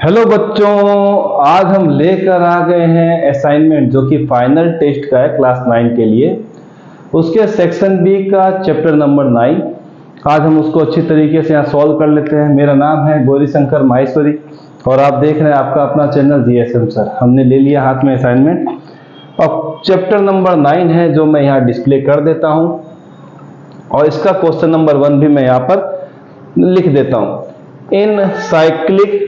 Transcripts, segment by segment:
Hello बच्चों, आज हम लेकर आ गए हैं असाइनमेंट जो कि फाइनल टेस्ट का है क्लास 9 के लिए। उसके सेक्शन बी का चैप्टर नंबर 9। आज हम उसको अच्छी तरीके से यहाँ सॉल्व कर लेते हैं। मेरा नाम है गौरी शंकर माहेश्वरी और आप देख रहे हैं आपका अपना चैनल जीएसएम सर। हमने ले लिया हाथ में असाइनमेंट और चैप्टर नंबर 9 है जो मैं यहाँ डिस्प्ले कर देता हूँ और इसका क्वेश्चन नंबर 1 भी मैं यहाँ पर लिख देता हूँ। इन साइक्लिक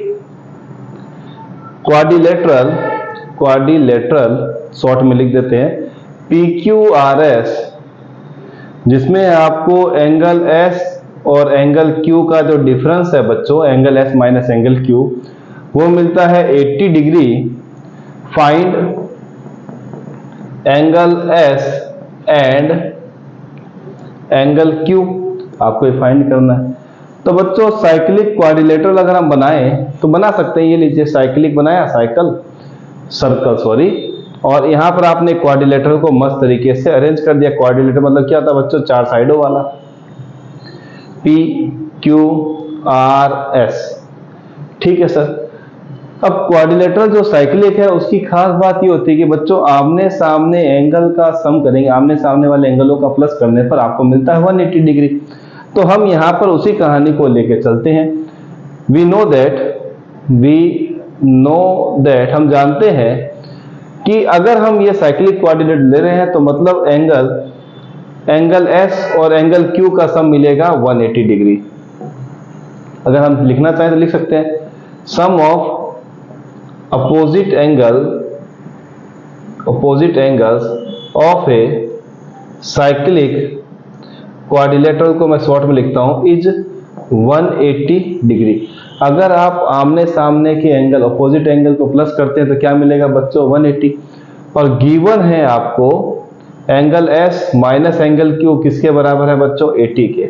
क्वाड्रिलेटरल शॉर्ट में लिख देते हैं PQRS, जिसमें आपको एंगल S और एंगल Q का जो डिफरेंस है बच्चों, angle S minus angle Q, वो मिलता है 80 degree. Find angle S and angle Q, आपको ये फाइंड करना है। तो बच्चों साइक्लिक क्वाड्रिलेटरल अगर हम बनाएं तो बना सकते हैं। ये लीजिए साइक्लिक बनाया, सर्कल सॉरी, और यहाँ पर आपने क्वाड्रिलेटरल को मस्त तरीके से अरेंज कर दिया। क्वाड्रिलेटरल मतलब क्या था बच्चों, चार साइडों वाला। PQRS, ठीक है सर। अब क्वाड्रिलेटरल जो साइक्लिक है उसकी खास बात ये होती है कि बच्चों आमने सामने एंगल का सम करेंगे, आमने सामने वाले एंगलों का प्लस करने पर आपको मिलता है 180 डिग्री। तो हम यहां पर उसी कहानी को लेके चलते हैं। वी नो दैट, हम जानते हैं कि अगर हम ये साइक्लिक क्वाड्रिलेटरल ले रहे हैं तो मतलब एंगल S और एंगल Q का सम मिलेगा 180 डिग्री। अगर हम लिखना चाहें तो लिख सकते हैं sum of opposite angles of a cyclic quadrilateral को मैं शॉर्ट में लिखता हूं इज 180 डिग्री। अगर आप आमने सामने के एंगल, अपोजिट एंगल को प्लस करते हैं तो क्या मिलेगा बच्चों, 180। और गिवन है आपको angle S minus angle Q किसके बराबर है बच्चों, 80 के।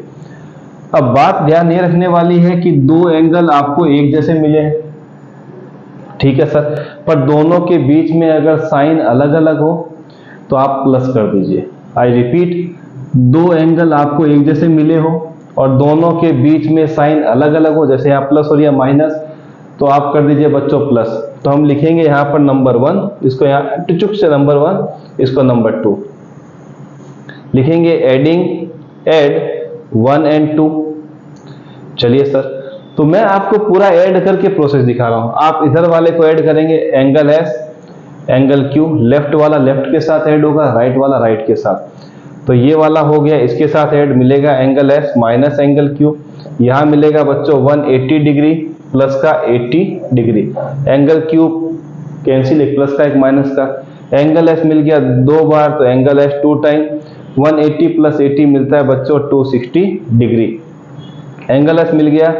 अब बात ध्यान ये रखने वाली है कि दो एंगल आपको एक जैसे मिले हैं, ठीक है सर, पर दोनों के बीच में अगर साइन अलग अलग हो तो आप प्लस कर दीजिए। आई रिपीट, दो एंगल आपको एक जैसे मिले हो और दोनों के बीच में साइन अलग अलग हो, जैसे यहाँ प्लस और या माइनस, तो आप कर दीजिए बच्चों प्लस। तो हम लिखेंगे यहाँ पर नंबर 1, इसको यहाँ टुचुक से नंबर 1, इसको नंबर 2 लिखेंगे। Add 1 and 2। चलिए सर, तो मैं आपको पूरा ऐड करके प्रोसेस दिखा रहा हूं। आप इधर वाले को ऐड करेंगे, angle S angle Q, left वाला लेफ्ट के साथ ऐड होगा, राइट वाला राइट के साथ। तो ये वाला हो गया, इसके साथ ऐड मिलेगा angle S minus angle Q। यहां मिलेगा बच्चों 180 डिग्री प्लस का 80 डिग्री। एंगल Q कैंसिल, एक प्लस का एक माइनस का। एंगल S मिल गया दो बार तो एंगल S 2 टाइम 180 प्लस 80 मिलता है बच्चों 260 डिग्री। एंगल S मिल गया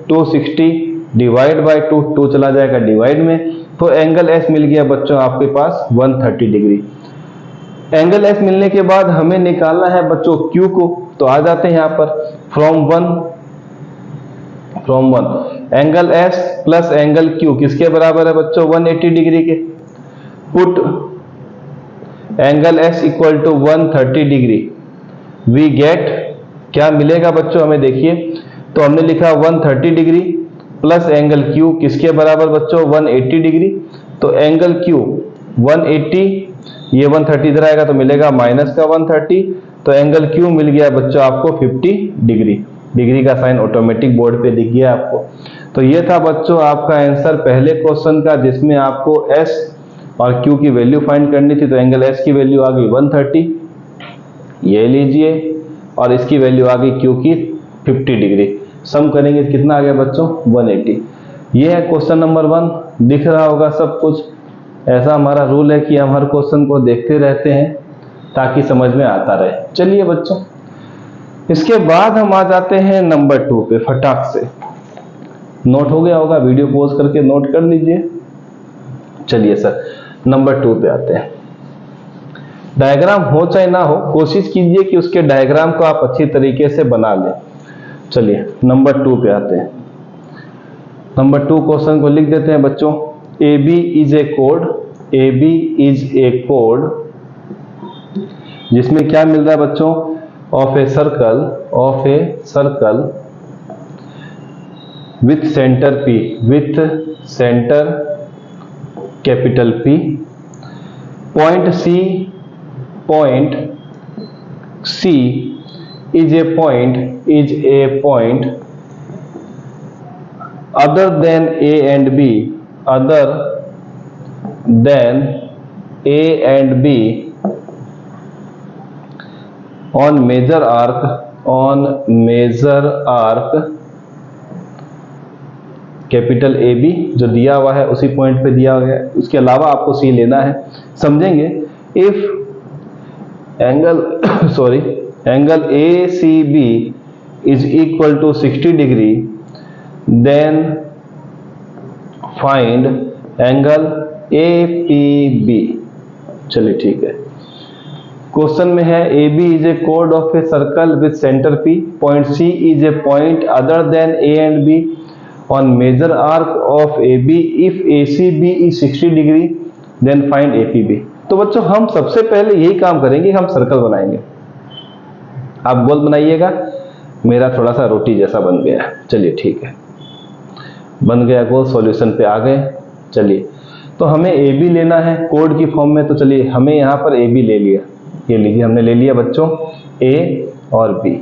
260 डिवाइड बाय 2, 2 चला जाएगा डिवाइड में, तो एंगल S मिल गया बच्चों आपके पास 130 डिग्री। एंगल S मिलने के बाद हमें निकालना है बच्चों Q को, तो आ जाते हैं यहाँ पर from one angle S plus angle Q किसके बराबर है बच्चों, 180 डिग्री के। Put angle S equal to 130 degree, we get, क्या मिलेगा बच्चों हमें, देखिए तो हमने लिखा 130 डिग्री प्लस एंगल Q किसके बराबर बच्चों, 180 डिग्री। तो एंगल Q 180, ये 130 इधर आएगा तो मिलेगा माइनस का 130, तो एंगल Q मिल गया बच्चों आपको 50 डिग्री। डिग्री का साइन ऑटोमेटिक बोर्ड पे दिख गया आपको। तो ये था बच्चों आपका आंसर पहले क्वेश्चन का, जिसमें आपको S और Q की वैल्यू फाइंड करनी थी। तो एंगल S की वैल्यू आ गई 130, ये लीजिए, और इसकी वैल्यू आ गई Q की 50 डिग्री। सम करेंगे कितना आ गया बच्चों, 180। ये है क्वेश्चन नंबर 1। दिख रहा होगा सब कुछ। ऐसा हमारा रूल है कि हम हर क्वेश्चन को देखते रहते हैं ताकि समझ में आता रहे। चलिए बच्चों, इसके बाद हम आ जाते हैं नंबर 2 पे फटाक से। नोट हो गया होगा, वीडियो पॉज करके नोट कर लीजिए। चलिए सर, नंबर 2 पे आते हैं। डायग्राम हो चाहे ना हो, कोशिश कीजिए कि उसके डायग्राम को आप अच्छी तरीके से बना लें। चलिए नंबर 2 पे आते हैं। नंबर 2 क्वेश्चन को लिख देते हैं बच्चों। AB इज ए कोड जिसमें क्या मिल रहा है बच्चों, of a circle with center P, with center capital P. Point C is a point other than A and B, other than A and B on major arc capital A B जो दिया हुआ है उसी point पे दिया हुआ है, उसके अलावा आपको सी लेना है। समझेंगे, if angle A C B is equal to 60 degree then find angle A P B. चलिए ठीक है, क्वेश्चन में है ए बी इज ए कोड of a circle with centre P, point C is a point other than A and B on major arc of AB if ACB is 60 degree then find APB। तो बच्चों हम सबसे पहले यही काम करेंगे, हम सर्कल बनाएंगे। आप गोल बनाइएगा, मेरा थोड़ा सा रोटी जैसा बन गया। चलिए ठीक है, बन गया गोल, सॉल्यूशन पे आ गए। चलिए, तो हमें AB लेना है कोड की फॉर्म में, तो चलिए हमें यहाँ पर AB ले लिया, ये लीजिए हमने ले लिया बच्चों A और B।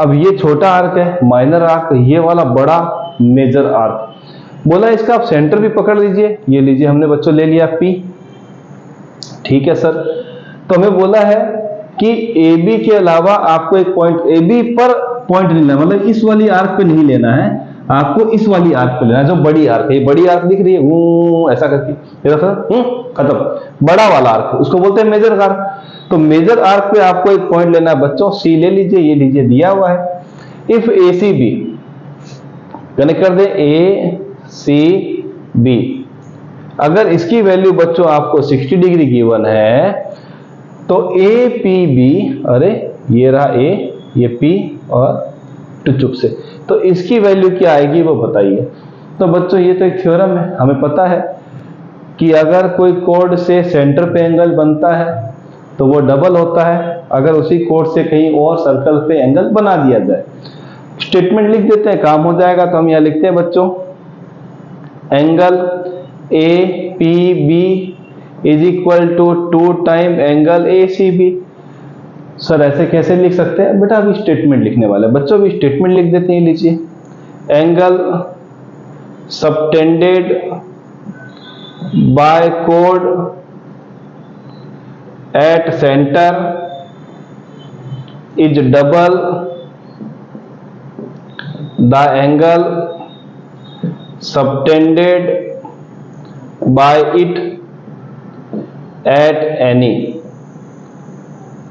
अब ये छोटा आर्क है माइनर आर्क, ये वाला बड़ा मेजर आर्क। बोला इसका आप सेंटर भी पकड़ लीजिए, ये लीजिए हमने बच्चों ले लिया P। ठीक है सर, तो हमें बोला है कि AB के अलावा आपको एक पॉइंट AB पर पॉइंट लेना है, मतलब इस वाली आर्क पे नहीं लेना है, आपको इस वाली आर्क पे लेना है जो बड़ी आर्क है। बड़ी आर्क दिख रही है ऐसा करके, खत्म। बड़ा वाला आर्क उसको बोलते हैं मेजर आर्क। तो मेजर आर्क पे आपको एक पॉइंट लेना है बच्चों, C ले लीजिए, ये लीजिए दिया हुआ है। इफ ACB कनेक्ट कर दे ACB, अगर इसकी वैल्यू बच्चों आपको 60 डिग्री गिवन है तो APB, अरे ये रहा A, ये P और चुप से, तो इसकी वैल्यू क्या आएगी वो बताइए। तो बच्चों ये तो एक थ्योरम है, हमें पता है कि अगर कोई कोड से सेंटर पे एंगल बनता है तो वो डबल होता है अगर उसी कोड से कहीं और सर्कल पे एंगल बना दिया जाए। स्टेटमेंट लिख देते हैं, काम हो जाएगा। तो हम यहां लिखते हैं बच्चों angle APB is equal to 2 time angle ACB। Sir ऐसे कैसे लिख सकते हैं बेटा, अभी स्टेटमेंट लिखने वाले बच्चों, भी स्टेटमेंट लिख देते हैं। लीजिए angle subtended bye code at centre is double the angle subtended by it at any।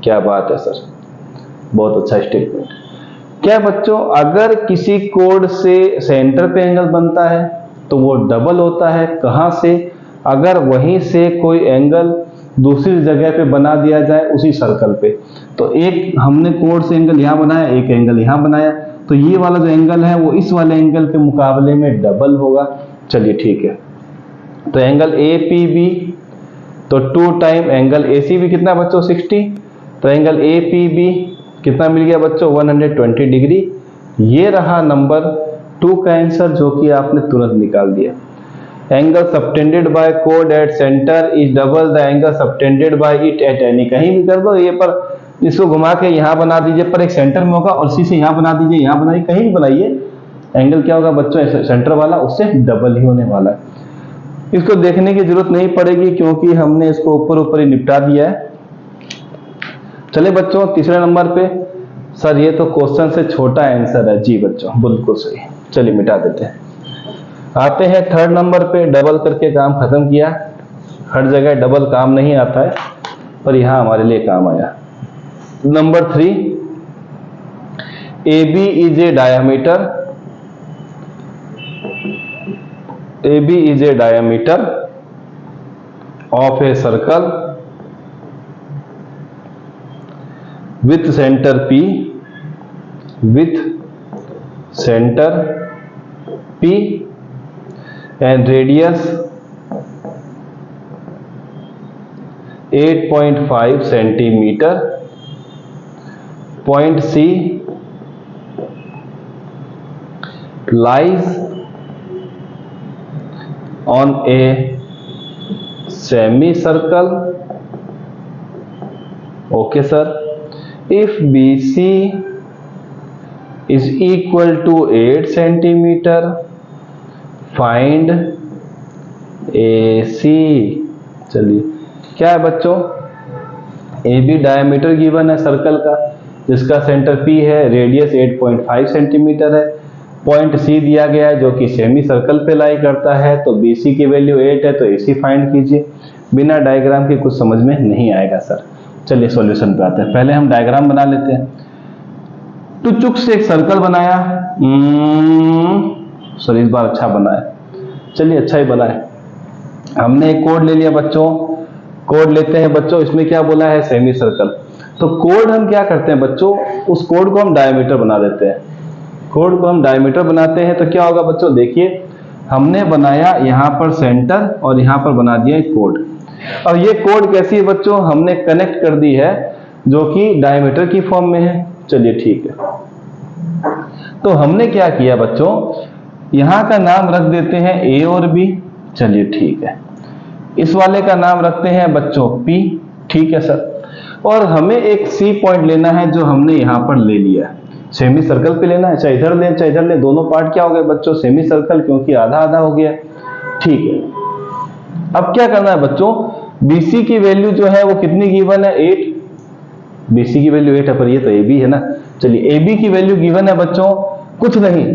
क्या बात है सर, बहुत अच्छा स्टेटमेंट। क्या बच्चों, अगर किसी कोड से सेंटर पे एंगल बनता है तो वो डबल होता है, कहां से, अगर वहीं से कोई एंगल दूसरी जगह पे बना दिया जाए उसी सर्कल पे। तो एक हमने कोड से एंगल यहां बनाया, एक एंगल यहां बनाया, तो ये वाला जो एंगल है वो इस वाले एंगल के मुकाबले में डबल होगा। चलिए ठीक है, तो एंगल APB तो 2 टाइम एंगल ACB कितना बच्चों 60, तो एंगल APB कितना मिल गया बच्चों 120 डिग्री। ये रहा नंबर 2 का आंसर जो कि आपने तुरंत निकाल दिया। Angle subtended bye code at centre is double the angle subtended bye it at any. कहीं भी कर दो, ये पर इसको घुमा के यहां बना दीजिए, पर एक सेंटर में होगा, और सी से यहां बना दीजिए, यहां बनाइए, कहीं भी बनाइए, एंगल क्या होगा बच्चों सेंटर वाला उससे डबल ही होने वाला है। इसको देखने की जरूरत नहीं पड़ेगी क्योंकि हमने इसको ऊपर ऊपर ही निपटा दिया है। चलिए बच्चों तीसरे नंबर पे, सर ये तो क्वेश्चन से छोटा आंसर है। जी बच्चों बिल्कुल सही, चलिए मिटा देते हैं। आते हैं थर्ड नंबर पे, डबल करके काम खत्म किया। हर जगह डबल काम नहीं आता है, पर यहां हमारे लिए काम आया। Number 3, AB is a diameter, AB is a diameter of a circle with center P, with center P and radius 8.5 centimeter. Point C lies on a semi circle, okay sir, if BC is equal to 8 centimetre, find AC। चलिए क्या है बच्चों, AB diameter given है circle का, जिसका centre P है, radius 8.5 centimetre है, point C दिया गया है जो कि सेमी सर्कल पे लाई करता है, तो BC की वैल्यू 8 है, तो AC फाइंड कीजिए। बिना डायग्राम के कुछ समझ में नहीं आएगा सर। चलिए सॉल्यूशन पे आते हैं। पहले हम डायग्राम बना लेते हैं। तो चुक से एक सर्कल बनाया, सर इस बार अच्छा बनाया, चलिए अच्छा ही बनाए। हमने एक कोड ले लिया बच्चों, कोड लेते हैं बच्चों, इसमें क्या बोला है, सेमी सर्कल। तो कोड हम क्या करते हैं बच्चों, उस कोड को हम डायमीटर बना देते हैं। कोड को हम डायमीटर बनाते हैं तो क्या होगा बच्चों, देखिए हमने बनाया यहाँ पर सेंटर और यहाँ पर बना दिया एक कोड। और ये कोड कैसी है बच्चों, हमने कनेक्ट कर दी है जो कि डायमीटर की फॉर्म में है। चलिए ठीक है, तो हमने क्या किया बच्चों, यहाँ का नाम रख देते हैं A और B। चलिए ठीक है, इस वाले का नाम रखते हैं बच्चों P, ठीक है सर। और हमें एक C पॉइंट लेना है जो हमने यहाँ पर ले लिया, सेमी सर्कल पे लेना है, चाहे इधर ले चाहे इधर ले, दोनों पार्ट क्या हो गए बच्चों, सेमी सर्कल, क्योंकि आधा आधा हो गया, ठीक है। अब क्या करना है बच्चों, BC की वैल्यू जो है वो कितनी गिवन है, 8, BC की वैल्यू 8 है, पर ये तो AB है ना। चलिए AB की वैल्यू गिवन है बच्चों, कुछ नहीं,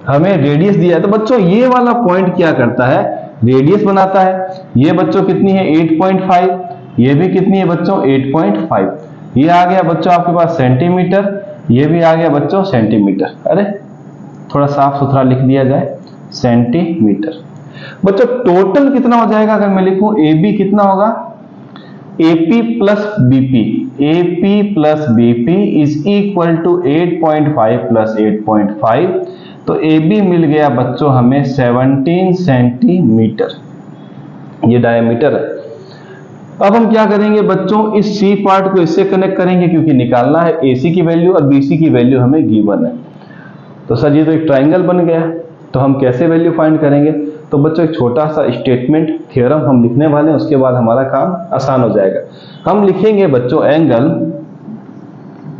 हमें रेडियस दिया है, तो बच्चों ये वाला पॉइंट क्या करता है, रेडियस बनाता है। ये बच्चों कितनी है, 8.5, ये भी कितनी है बच्चों, 8.5। ये आ गया बच्चों आपके पास सेंटीमीटर, ये भी आ गया बच्चों सेंटीमीटर। अरे थोड़ा साफ सुथरा लिख दिया जाए, सेंटीमीटर। बच्चों टोटल कितना हो जाएगा, अगर मैं लिखूं AB कितना होगा, AP plus BP, AP plus BP is equal to 8.5 plus 8.5, तो AB मिल गया बच्चों हमें 17 सेंटीमीटर, ये डायमीटर है। अब हम क्या करेंगे बच्चों, इस C पार्ट को इससे कनेक्ट करेंगे, क्योंकि निकालना है AC की वैल्यू और BC की वैल्यू हमें गिवन है। तो सर ये तो एक ट्राइंगल बन गया, तो हम कैसे वैल्यू फाइंड करेंगे, तो बच्चों एक छोटा सा स्टेटमेंट थ्योरम हम लिखने वाले हैं, उसके बाद हमारा काम आसान हो जाएगा। हम लिखेंगे बच्चों एंगल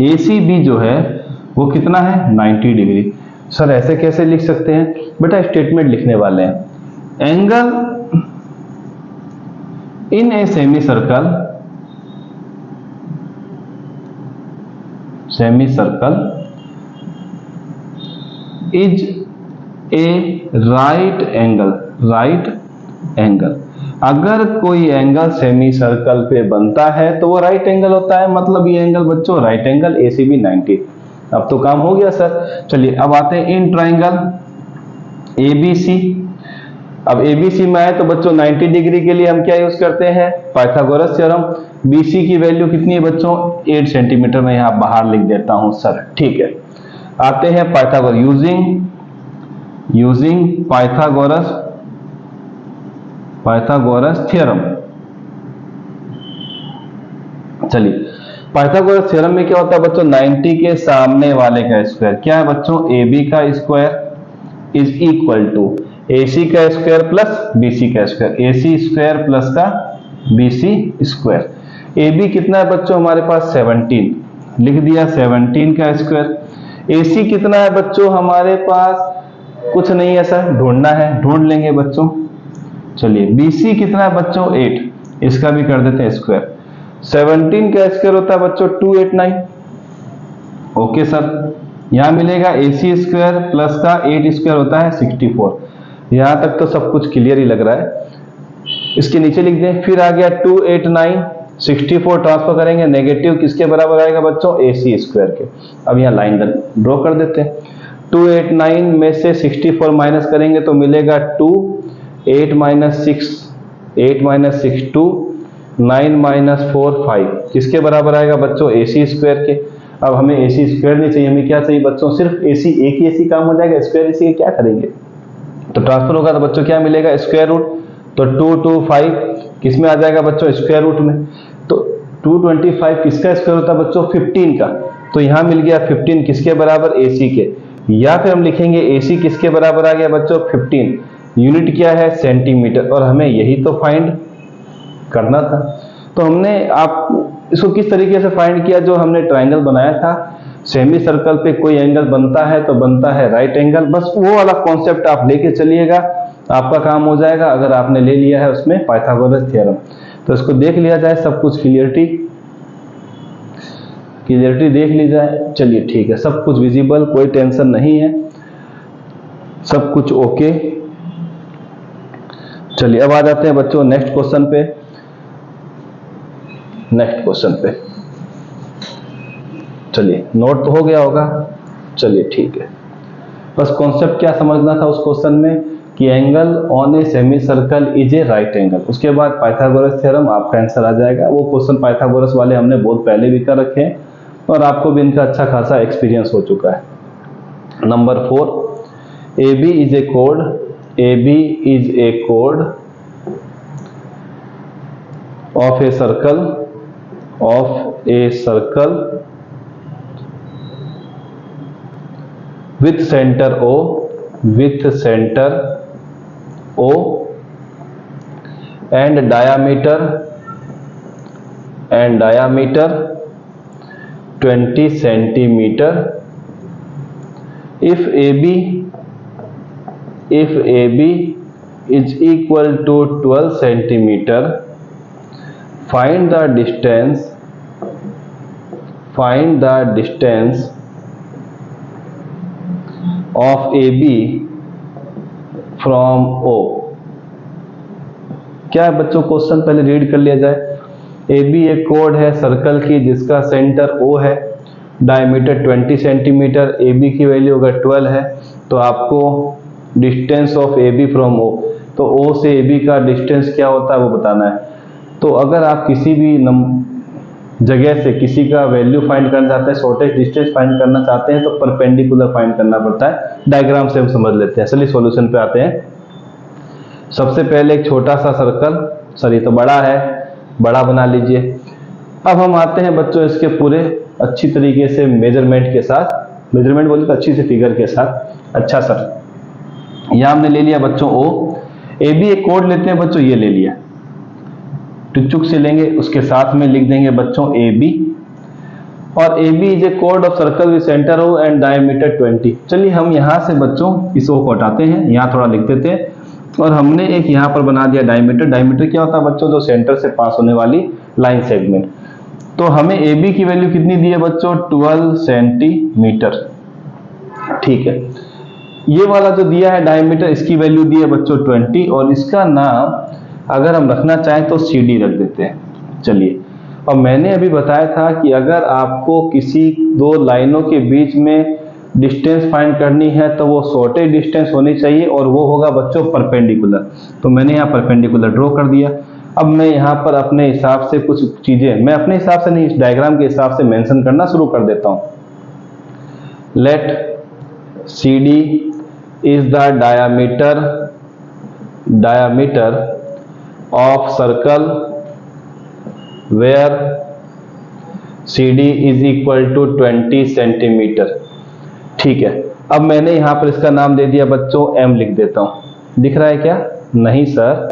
ACB जो है वो कितना है, 90 डिग्री। सर ऐसे कैसे लिख सकते हैं बेटा, स्टेटमेंट लिखने वाले हैं, angle in a semi circle, semi circle is a right angle, right angle. अगर कोई एंगल सेमी सर्कल पे बनता है तो वो राइट एंगल होता है, मतलब ये एंगल बच्चों राइट एंगल, ACB 90। अब तो काम हो गया सर। चलिए अब आते हैं इन ट्राइंगल ABC। अब ABC में आए तो बच्चों 90 डिग्री के लिए हम क्या यूज करते हैं, पाइथागोरस थ्योरम। BC की वैल्यू कितनी है बच्चों, 8 सेंटीमीटर में यहाँ बाहर लिख देता हूं सर, ठीक है। आते हैं पाइथागोरस, यूजिंग पाइथागोरस थ्योरम। चलिए पाइथागोरस थ्योरम में क्या होता है बच्चों, 90 के सामने वाले का स्क्वायर, क्या है बच्चों, AB का square is equal to AC का स्क्वायर प्लस BC का स्क्वायर, AC स्क्वायर प्लस का BC स्क्वायर। AB कितना है बच्चों हमारे पास, 17, लिख दिया 17 का स्क्वायर। AC कितना है बच्चों हमारे पास, कुछ नहीं है सर, ढूंढना है, ढूंढ लेंगे बच्चों। चलिए BC कितना है बच्चों, 8, इसका भी कर देते हैं स्क्वायर। 17 का स्क्वायर होता है बच्चों 289, ओके सर। यहां मिलेगा AC स्क्वायर प्लस का 8 स्क्वायर होता है 64। यहां तक तो सब कुछ क्लियर ही लग रहा है, इसके नीचे लिख दें। फिर आ गया 289, 64 ट्रांसफर करेंगे, नेगेटिव किसके बराबर आएगा बच्चों, AC स्क्वायर के। अब यहाँ लाइन ड्रॉ कर देते हैं। 289 में से 64 माइनस करेंगे तो मिलेगा 2, 8 माइनस 6, 8 माइनस 6 2, 9 माइनस 4 5, किसके बराबर आएगा बच्चों, AC स्क्वायर के। अब हमें AC स्क्वायर नहीं चाहिए, हमें क्या चाहिए बच्चों, सिर्फ AC, एक ही AC काम हो जाएगा, स्क्वायर AC के क्या करेंगे। तो ट्रांसफर होगा तो बच्चों क्या मिलेगा, स्क्वायर रूट। तो 2 2 5 किस में आ जाएगा बच्चों, स्क्वायर रूट में। तो 225 किसका स्क्वायर होता है बच्चों, 15 का। तो यहां मिल गया 15 किसके बराबर, AC के। या फिर हम लिखेंगे AC किसके बराबर आ गया बच्चों, 15, यूनिट क्या है, सेंटीमीटर, और हमें यही तो फाइंड करना था। तो हमने आप इसको किस तरीके से फाइंड किया, जो हमने ट्रायंगल बनाया था, सेमी सर्कल पे कोई एंगल बनता है तो बनता है राइट एंगल, बस वो वाला कॉन्सेप्ट आप लेके चलिएगा, आपका काम हो जाएगा। अगर आपने ले लिया है उसमें पाइथागोरस थ्योरम, तो इसको देख लिया जाए, सब कुछ क्लियरिटी देख ली जाए। चलिए ठीक है, सब कुछ विजिबल, कोई टेंशन नहीं है, सब कुछ ओके। चलिए अब आ जाते हैं बच्चों नेक्स्ट क्वेश्चन पे। चलिए नोट तो हो गया होगा। चलिए ठीक है, बस कॉन्सेप्ट क्या समझना था उस क्वेश्चन में कि angle on a semi circle is a right angle, उसके बाद पाइथागोरस थ्योरम आपका आंसर आ जाएगा। वो क्वेश्चन पाइथागोरस वाले हमने बहुत पहले भी कर रखे हैं और आपको भी इनका अच्छा खासा एक्सपीरियंस हो चुका है। Number 4, AB is a chord of a circle with center O and diameter 20 centimeter. If AB is equal to 12 centimeter, find the distance of AB from O। क्या है बच्चों क्वेश्चन, पहले रीड कर लिया जाए। AB एक कोड है circle की जिसका सेंटर O है, डायमीटर 20 सेंटीमीटर, AB की वैल्यू अगर 12 है तो आपको distance of AB from O, तो O से AB का डिस्टेंस क्या होता है वो बताना है। तो अगर आप किसी भी जगह से किसी का वैल्यू फाइंड करना चाहते हैं, शॉर्टेस्ट डिस्टेंस फाइंड करना चाहते हैं, तो परपेंडिकुलर फाइंड करना पड़ता है। डायग्राम से हम समझ लेते हैं। चलिए सॉल्यूशन पे आते हैं। सबसे पहले एक छोटा सा सर्कल, सॉरी तो बड़ा है, बड़ा बना लीजिए। अब हम आते हैं बच्चों इसके पूरे अच्छी तरीके से मेजरमेंट के साथ, मेजरमेंट बोले तो अच्छी से फिगर के साथ। अच्छा सर, यहां हमने ले लिया बच्चों O, AB एक कोड लेते हैं बच्चों, ये ले लिया, टुचुक से लेंगे, उसके साथ में लिख देंगे बच्चों AB, और AB इज ए कोड of circle with centre O and diameter 20। चलिए हम यहां से बच्चों इस O को हटाते हैं, यहां थोड़ा लिख देते हैं, और हमने एक यहां पर बना दिया डायमीटर। डायमीटर क्या होता है बच्चों, जो सेंटर से पास होने वाली लाइन सेगमेंट। तो हमें AB की वैल्यू कितनी दी है बच्चों, 12 सेंटीमीटर। ठीक है, ये वाला जो दिया है डायमीटर, इसकी वैल्यू दी है बच्चों 20, और इसका नाम अगर हम रखना चाहें तो CD रख देते हैं। चलिए, और मैंने अभी बताया था कि अगर आपको किसी दो लाइनों के बीच में डिस्टेंस फाइंड करनी है तो वो शॉर्टेज डिस्टेंस होनी चाहिए, और वो होगा बच्चों परपेंडिकुलर। तो मैंने यहाँ परपेंडिकुलर ड्रॉ कर दिया। अब मैं यहाँ पर अपने हिसाब से कुछ चीजें, मैं अपने हिसाब से नहीं, इस डायग्राम के हिसाब से मेंशन करना शुरू कर देता हूँ। Let CD is the diameter of circle where CD is equal to 20 centimetre. ठीक है, अब मैंने यहां पर इसका नाम दे दिया बच्चों M लिख देता हूं। दिख रहा है क्या? नहीं सर,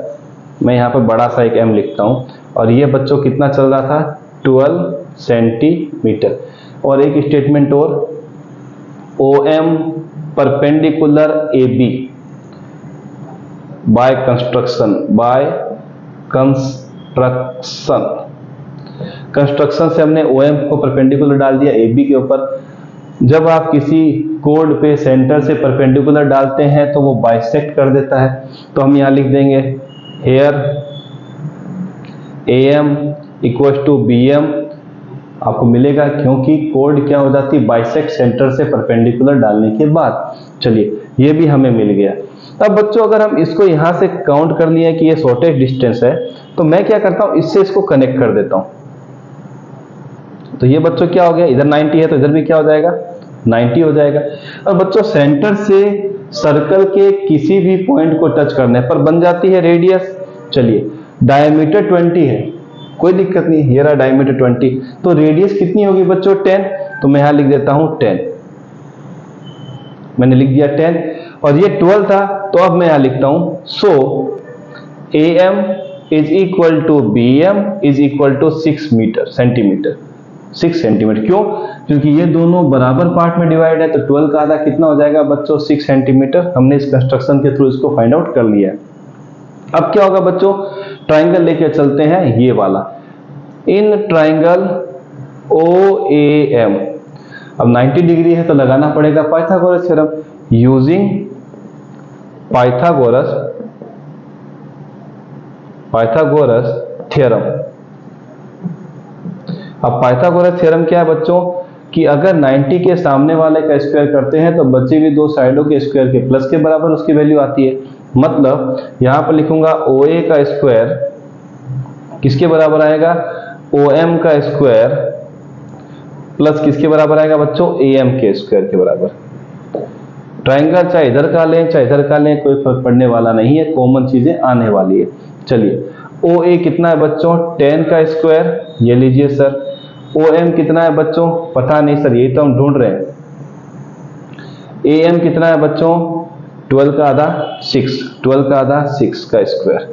मैं यहां पर बड़ा सा एक M लिखता हूं, और ये बच्चों कितना चल रहा था, 12 सेंटीमीटर। और एक स्टेटमेंट और, OM perpendicular AB by construction से हमने OM को परपेंडिकुलर डाल दिया AB के ऊपर। जब आप किसी कोड पे सेंटर से परपेंडिकुलर डालते हैं तो वो बाइसेक्ट कर देता है, तो हम यहाँ लिख देंगे here AM equal to BM आपको मिलेगा, क्योंकि कोड क्या हो जाती है, बाइसेक्ट सेंटर से परपेंडिकुलर डालने के बाद। चलिए, ये भी हमें मिल गया। अब बच्चों अगर हम इसको यहां से काउंट कर लिए कि ये शॉर्टेस्ट डिस्टेंस है, तो मैं क्या करता हूं, इससे इसको कनेक्ट कर देता हूं। तो ये बच्चों क्या हो गया, इधर 90 है तो इधर भी क्या हो जाएगा, 90 हो जाएगा। और बच्चों सेंटर से सर्कल के किसी भी पॉइंट को टच करने पर बन जाती है रेडियस। चलिए, डायमीटर 20 है, कोई दिक्कत नहीं, ये रहा डायमीटर 20, तो रेडियस कितनी होगी बच्चों, 10। तो मैं यहां लिख देता हूं 10, मैंने लिख दिया 10। और ये 12 था, तो अब मैं यहां लिखता हूं so AM is equal to BM is equal to 6 centimetre. 6 centimetre क्यों? क्योंकि ये दोनों बराबर पार्ट में डिवाइड है, तो 12 का आधा कितना हो जाएगा बच्चों? 6 सेंटीमीटर। हमने इस कंस्ट्रक्शन के थ्रू इसको फाइंड आउट कर लिया है। अब क्या होगा बच्चों, ट्राइंगल लेके चलते हैं ये वाला, इन ट्राइंगल OAM। अब 90 डिग्री है तो लगाना पड़ेगा Pythagoras theorem. Using Pythagoras theorem. अब पाइथागोरस थ्योरम क्या है बच्चों कि अगर 90 के सामने वाले का स्क्वायर करते हैं तो बची हुई दो साइडों के स्क्वायर के प्लस के बराबर उसकी वैल्यू आती है। मतलब यहां पर लिखूंगा OA का स्क्वायर किसके बराबर आएगा? OM का स्क्वायर प्लस किसके बराबर आएगा बच्चों? AM के स्क्वायर के बराबर। ट्राइंगल चाहे इधर का लें चाहे इधर का लें, कोई फर्क पड़ने वाला नहीं है, कॉमन चीजें आने वाली है। चलिए OA कितना है बच्चों? 10 का स्क्वायर, ये लीजिए सर। OM कितना है बच्चों? पता नहीं सर, यही तो हम ढूंढ रहे हैं। AM कितना है बच्चों? 12 का आधा 6, 12 का आधा 6 का स्क्वायर।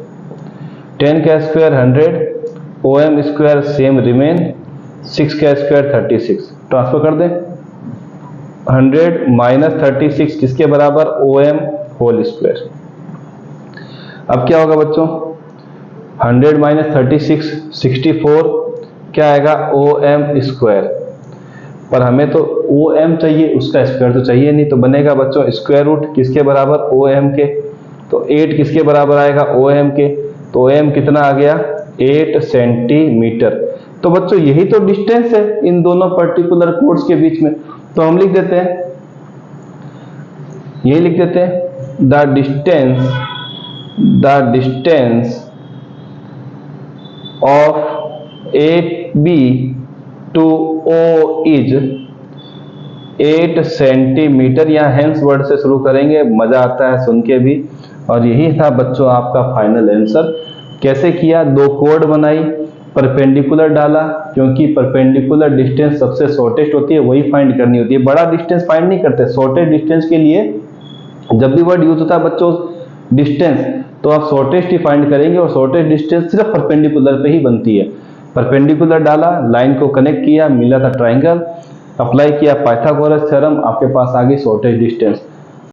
10 का square 100, OM square same remain, 6 का स्क्वायर 36। ट्रांसफर कर दें, 100 माइनस 36 किसके बराबर? OM whole square. अब क्या होगा बच्चों? 100 माइनस 36 64, क्या आएगा? OM square. पर हमें तो OM चाहिए, उसका स्क्वायर तो चाहिए नहीं, तो बनेगा बच्चों स्क्वायर रूट किसके बराबर? OM के। तो 8 किसके बराबर आएगा? OM के। तो OM कितना आ गया? 8 सेंटीमीटर। तो बच्चों यही तो डिस्टेंस है इन दोनों पर्टिकुलर कोड्स के बीच में, तो हम लिख देते हैं, यही लिख देते हैं, the distance of AB to O is 8 centimetre. यहाँ हेंस वर्ड से शुरू करेंगे, मजा आता है सुन के भी। और यही था बच्चों आपका फाइनल आंसर। कैसे किया? दो कोड बनाई, परपेंडिकुलर डाला, क्योंकि परपेंडिकुलर डिस्टेंस सबसे शॉर्टेस्ट होती है, वही फाइंड करनी होती है। बड़ा डिस्टेंस फाइंड नहीं करते। शॉर्टेस्ट डिस्टेंस के लिए जब भी वर्ड यूज होता है बच्चों डिस्टेंस, तो आप शॉर्टेस्ट ही फाइंड करेंगे, और शॉर्टेस्ट डिस्टेंस सिर्फ परपेंडिकुलर पे ही बनती है। परपेंडिकुलर डाला, लाइन को कनेक्ट किया, मिला था ट्राइंगल, अप्लाई किया पाइथागोरस थ्योरम, आपके पास आ गई शॉर्टेस्ट डिस्टेंस।